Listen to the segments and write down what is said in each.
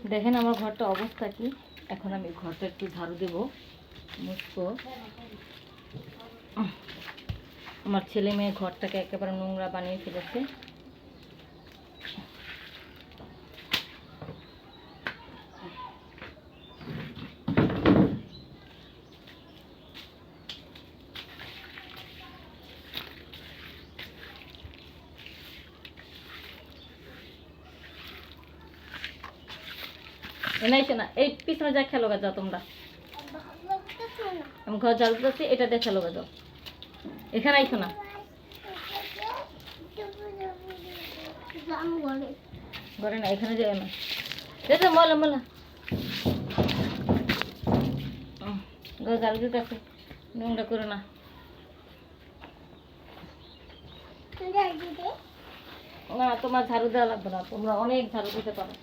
দেখেন আমার ঘরটা অবস্থা কি। এখন আমি ঘরটা একটু ঝাড়ু দেব, মুছবো। আমার ছেলে মেয়ে ঘরটাকে একেবারে নোংরা বানিয়ে ফেলেছে। এনাইছে না, এই পিছনে যা খেলো যাও তোমরা। আমি ঘর ঝাড়ু দিচ্ছি, এটা দিয়ে খেলো যাও। এখানে আইছো না, ঘরে না, এখানে যাও না। মলা মলা ঘর ঝাড়ু দিতে আছে, নোংরা করো না। না তোমার ঝাড়ু দেওয়া লাগবে না, তোমরা অনেক ঝাড়ু দিতে পারো।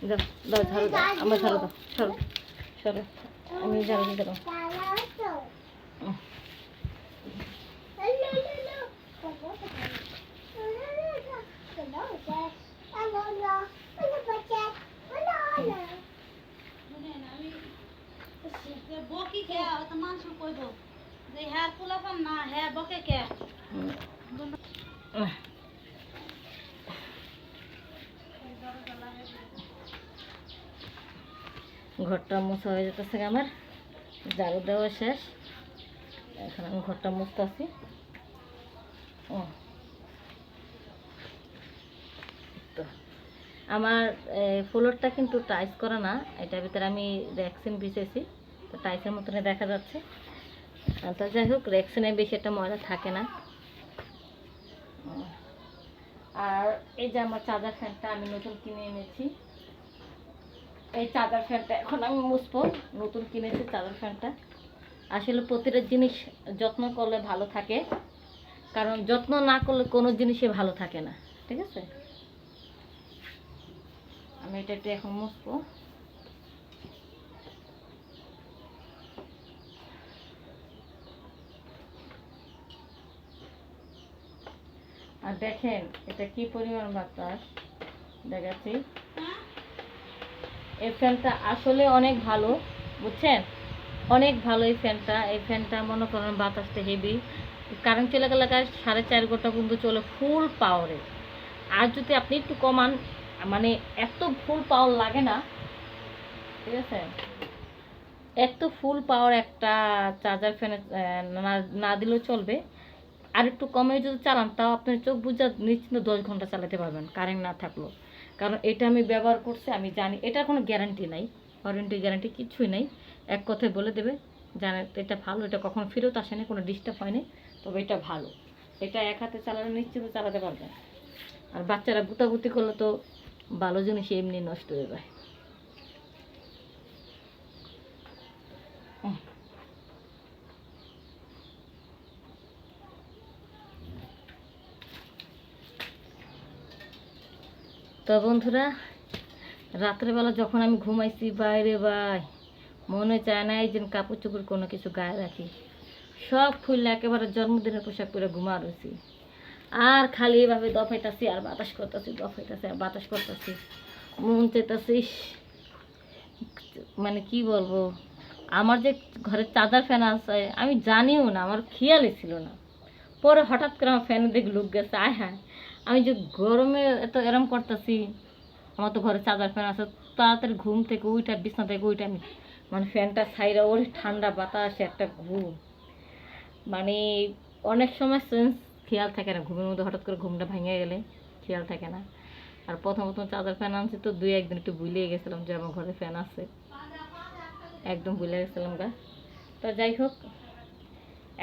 দাও দাও ঝাড়ু দাও, আমার ঝাড়ু দাও, সরো সরো, আমি ঝাড়ু দিতে পারো। বকি কে তো মানুষ কইব যে হ্যাঁ পোলাপান না, হ্যাঁ বকে কে। ঘরটা মোছা হয়ে যেতেছে আমার, ঝাড়ু দেওয়া শেষ। এখন আমি ঘরটা মুছতে আছি। তো আমার ফ্লোরটা কিন্তু টাইস করা না, এটার ভিতরে আমি রেক্সিন বিছেছি, তো টাইসের মতনই দেখা যাচ্ছে। তো যাই হোক, রেক্সিনে বেশি একটা ময়লা থাকে না। আর এই যে আমার চার্জার ফ্যানটা আমি নতুন কিনে এনেছি, এই চাদর ফ্যানটা এখন আমি মুছবো। নতুন কিনেছি চাদর ফ্যানটা। আসলে প্রতিটা জিনিস যত্ন করলে ভালো থাকে, কারণ যত্ন না করলে কোনো জিনিসই ভালো থাকে না। ঠিক আছে, আমি এটা একটু এখন মুছবো। আর দেখেন এটা কি পরিমাণ বাতাস দেখাচ্ছি। এই ফ্যানটা আসলে অনেক ভালো, বুঝছেন, অনেক ভালো এই ফ্যানটা। এই ফ্যানটা মনে করেন বাতাসটা হেভি, কারেন্ট চলে গেলে 4.5 ঘন্টা পর্যন্ত চলে ফুল পাওয়ারে। আর যদি আপনি একটু কমান, মানে এত ফুল পাওয়ার লাগে না, ঠিক আছে, এত ফুল পাওয়ার একটা চার্জার ফ্যানে না দিলেও চলবে। আর একটু কমে যদি চালান, তাও আপনার চোখ বুঝা নিশ্চিন্ত 10 ঘন্টা চালাতে পারবেন কারেন্ট না থাকলেও। কারণ এটা আমি ব্যবহার করছি, আমি জানি এটার কোনো গ্যারান্টি নাই, ওয়ারেন্টি গ্যারান্টি কিছুই নেই। এক কথায় বলে দেবে জানে এটা ভালো, এটা কখনো ফেরত আসেনি, কোনো ডিস্টার্ব হয়নি, তবে এটা ভালো। এটা এক হাতে চালালে নিশ্চিন্ত চালাতে পারবেন। আর বাচ্চারা গুতাগুতি করলে তো ভালো জিনিস এমনি নষ্ট হয়ে যায়। তো বন্ধুরা, রাত্রেবেলা যখন আমি ঘুমাইছি, বাইরে ভাই মনে চায় না এই যে কাপড় চোপড় কোনো কিছু গায়ে রাখি, সব খুললে একেবারে জন্মদিনের পোশাক পরে ঘুমা রয়েছি। আর খালি এভাবে দফাইতেছি আর বাতাস করতেছি, দফাইতেছি আর বাতাস করতেছি, মন চাইতেছি। মানে কি বলবো, আমার যে ঘরে চাদর ফ্যান আছে আমি জানিও না, আমার খেয়ালই ছিল না। পরে হঠাৎ করে আমার ফ্যানের দিকে লুক গেছে, আয় হ্যাঁ, আমি যে গরমে এত এরম করতেছি, আমার তো ঘরে চাদর ফ্যান আছে। তাড়াতাড়ি ঘুম থেকে উইটা, বিছনা থেকে উইটা আমি মানে ফ্যানটা ছাইরা ওর ঠান্ডা বাতাসে একটা ঘুম, মানে অনেক সময় সেন্স খেয়াল থাকে না, ঘুমের মধ্যে হঠাৎ করে ঘুমটা ভেঙে গেলে খেয়াল থাকে না। আর প্রথম প্রথম চাদর ফ্যান আনছি তো 2-1 দিন একটু ভুলিয়ে গেছিলাম যে আমার ঘরে ফ্যান আছে, একদম ভুলে গেছিলাম গা। তো যাই হোক,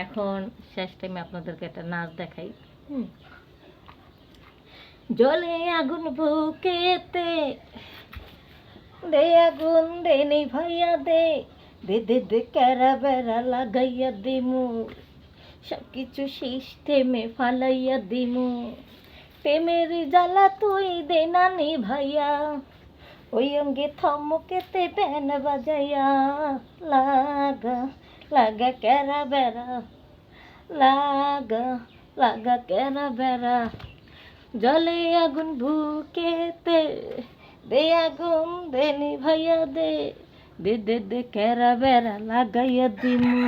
এখন শেষ টাইমে আপনাদেরকে একটা নাচ দেখাই। জলে আগুন বুকেতে দে, আগুন দে নিভাইয়া দে, দে দে দে ক্যারা বেড়া লাগাইয়া দিমু, সব কিছু সিস্টেমে ফালাইয়া দিমু, প্রেমের জ্বালা তুই দে না নিভাইয়া, ওই অঙ্গে থমকেতে ব্যান বাজাইয়া, লাগা লাগা ক্যারা বেড়া, লাগা লাগা ক্যারা বেড়া, জলে আগুন বুকেতে দে আগুন দে নিভাইয়া দে দে দে দে কেরা বেড়া লাগাইয়া দিমু